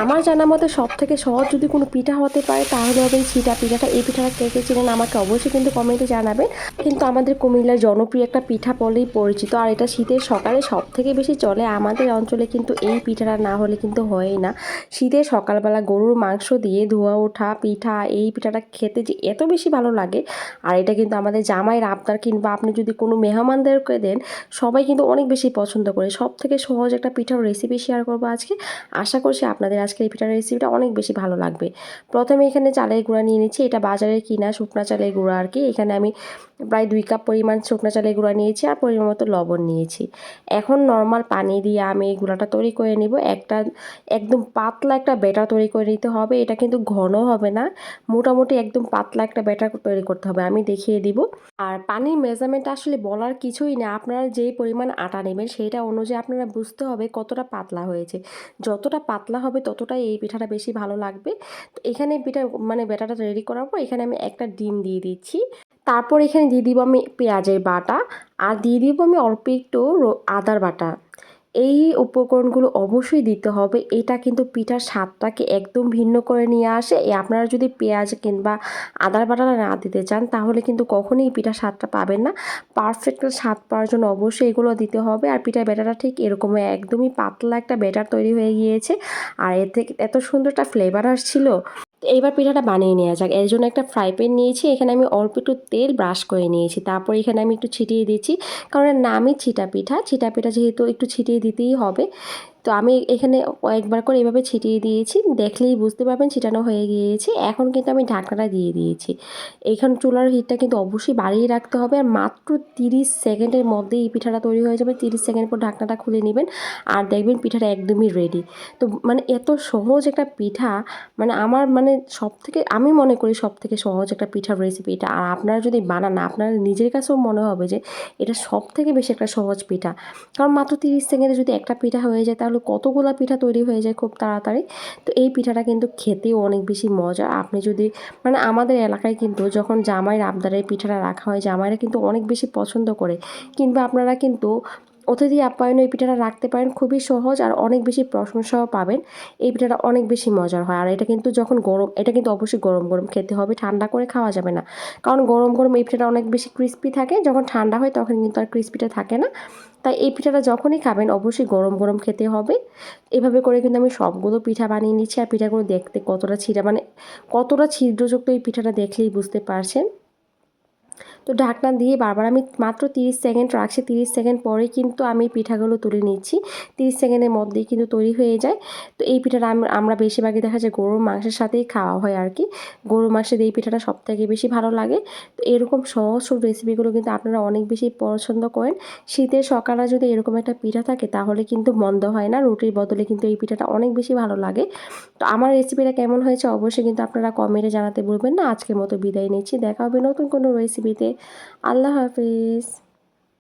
আমার জানা মতে সবথেকে সহজ যদি কোনো পিঠা হতে পারে তাহলে হবে এই ছিটা পিঠাটা। এই পিঠাটা কে কে চেনেন আমাকে অবশ্যই কিন্তু কমেন্টে জানাবেন। কিন্তু আমাদের কুমিল্লার জনপ্রিয় একটা পিঠা বলেই পরিচিত, আর এটা শীতের সকালে সবথেকে বেশি চলে। আমাদের অঞ্চলে কিন্তু এই পিঠাটা না হলে কিন্তু হয়ই না। শীতের সকালবেলা গরুর মাংস দিয়ে ধোয়া ওঠা পিঠা, এই পিঠাটা খেতে যে এত বেশি ভালো লাগে। আর এটা কিন্তু আমাদের জামাইয়ের আবদার, কিংবা আপনি যদি কোনো মেহমানদেরকে দেন, সবাই কিন্তু অনেক বেশি পছন্দ করে। সবথেকে সহজ একটা পিঠার রেসিপি শেয়ার করবো আজকে। আশা করছি আপনাদের আজকের এই পিঠার রেসিপিটা অনেক বেশি ভালো লাগবে। প্রথমে এখানে চালের গুঁড়া নিয়ে নিচ্ছি, এটা বাজারে কিনা শুকনা চালের গুঁড়া আর কি। এখানে আমি প্রায় 2 কাপ পরিমাণ শুকনা চালের গুঁড়া নিয়েছি, আর পরিমাণ মতো লবণ নিয়েছি। এখন নর্মাল পানি দিয়ে আমি এই গুঁড়াটা তৈরি করে নিব। একদম পাতলা একটা ব্যাটার তৈরি করে নিতে হবে। এটা কিন্তু ঘন হবে না, মোটামুটি একদম পাতলা একটা ব্যাটার তৈরি করতে হবে। আমি দেখিয়ে দিব। আর পানির মেজারমেন্ট আসলে বলার কিছুই না, আপনারা যেই পরিমাণ আটা নেবেন সেইটা অনুযায়ী আপনারা বুঝতে হবে কতটা পাতলা হয়েছে। যতটা পাতলা হবে ততটাই এই পিঠাটা বেশি ভালো লাগবে। তো এখানে পিঠা মানে ব্যাটারটা রেডি করার পর এখানে আমি একটা ডিম দিয়ে দিচ্ছি। তারপর এখানে দিয়ে দিব আমি পেঁয়াজের বাটা, আর দিয়ে দিব আমি অল্প একটু আদার বাটা। এই উপকরণগুলো অবশ্যই দিতে হবে। এটা কিন্তু পিঠার স্বাদটাকে একদম ভিন্ন করে নিয়ে আসে। আপনারা যদি পেঁয়াজ কিংবা আদার বাটাটা না দিতে চান তাহলে কিন্তু কখনোই পিঠার স্বাদটা পাবেন না। পারফেক্ট স্বাদ পাওয়ার জন্য অবশ্যই এগুলো দিতে হবে। আর পিঠার ব্যাটারটা ঠিক এরকম একদমই পাতলা একটা ব্যাটার তৈরি হয়ে গিয়েছে। আর এর থেকে এত সুন্দর একটা ফ্লেভার আসছিল। এইবার পিঠাটা বানিয়ে নেওয়া যাক। এর জন্য একটা ফ্রাই প্যান নিয়েছি, এখানে আমি অল্প একটু তেল ব্রাশ করে নিয়েছি। তারপর এখানে আমি একটু ছিটিয়ে দিচ্ছি, কারণ এর নামই ছিটা পিঠা। ছিটা পিঠা যেহেতু একটু ছিটিয়ে দিতেই হবে। তো আমি এখানে কয়েকবার করে এভাবে ছিটিয়ে দিয়েছি, দেখলেই বুঝতে পারবেন ছিটানো হয়ে গিয়েছে। এখন কিন্তু আমি ঢাকনাটা দিয়ে দিয়েছি। এইখানে চুলার হিটটা কিন্তু অবশ্যই বাড়িয়ে রাখতে হবে। আর মাত্র 30 সেকেন্ডের মধ্যেই এই পিঠাটা তৈরি হয়ে যাবে। 30 সেকেন্ড পর ঢাকনাটা খুলে নেবেন, আর দেখবেন পিঠাটা একদমই রেডি। তো মানে এত সহজ একটা পিঠা, মানে আমার মানে সবথেকে আমি মনে করি সবথেকে সহজ একটা পিঠার রেসিপি এটা। আর আপনারা যদি বানান, আপনার নিজের কাছেও মনে হবে যে এটা সবথেকে বেশি একটা সহজ পিঠা। কারণ মাত্র 30 সেকেন্ডে যদি একটা পিঠা হয়ে যায় তাহলে কতগুলা পিঠা তৈরি হয়ে যায় খুব তাড়াতাড়ি। তো এই পিঠাটা কিন্তু খেতেও অনেক বেশি মজা। আপনি যদি মানে আমাদের এলাকায় কিন্তু যখন জামাইয়ের আবদারে পিঠাটা রাখা হয়, জামাইরা কিন্তু অনেক বেশি পছন্দ করে। কিংবা আপনারা কিন্তু অতিথি আপ্যায়নে এই পিঠাটা রাখতে পারেন, খুবই সহজ আর অনেক বেশি প্রশংসাও পাবেন। এই পিঠাটা অনেক বেশি মজার হয়। আর এটা কিন্তু যখন গরম, এটা কিন্তু অবশ্যই গরম গরম খেতে হবে, ঠান্ডা করে খাওয়া যাবে না। কারণ গরম গরম এই পিঠাটা অনেক বেশি ক্রিস্পি থাকে, যখন ঠান্ডা হয় তখন কিন্তু আর ক্রিস্পিটা থাকে না। তাই এই পিঠাটা যখনই খাবেন অবশ্যই গরম গরম খেতে হবে। এভাবে করে কিন্তু আমি সবগুলো পিঠা বানিয়ে নিচ্ছি। আর পিঠাগুলো দেখতে কতটা মানে কতটা ছিদ্রযুক্ত এই পিঠাটা দেখলেই বুঝতে পারছেন। তো ঢাকনা দিয়ে বারবার আমি মাত্র 30 সেকেন্ড রাখছি। 30 সেকেন্ড পরে কিন্তু আমি পিঠাগুলো তুলে নিচ্ছি। 30 সেকেন্ডের মধ্যেই কিন্তু তৈরি হয়ে যায়। তো এই পিঠাটা আমরা বেশিরভাগই দেখা যায় গরুর মাংসের সাথেই খাওয়া হয় আর কি। গরুর মাংসের এই পিঠাটা সবথেকে বেশি ভালো লাগে। তো এরকম সহজ সব রেসিপিগুলো কিন্তু আপনারা অনেক বেশি পছন্দ করেন। শীতের সকালে যদি এরকম একটা পিঠা থাকে তাহলে কিন্তু মন্দ হয় না। রুটির বদলে কিন্তু এই পিঠাটা অনেক বেশি ভালো লাগে। তো আমার রেসিপিটা কেমন হয়েছে অবশ্যই কিন্তু আপনারা কমেন্টে জানাতে ভুলবেন না। আজকের মতো বিদায় নিচ্ছি, দেখা হবে নতুন কোনো রেসিপিতে। আল্লাহ হাফিজ।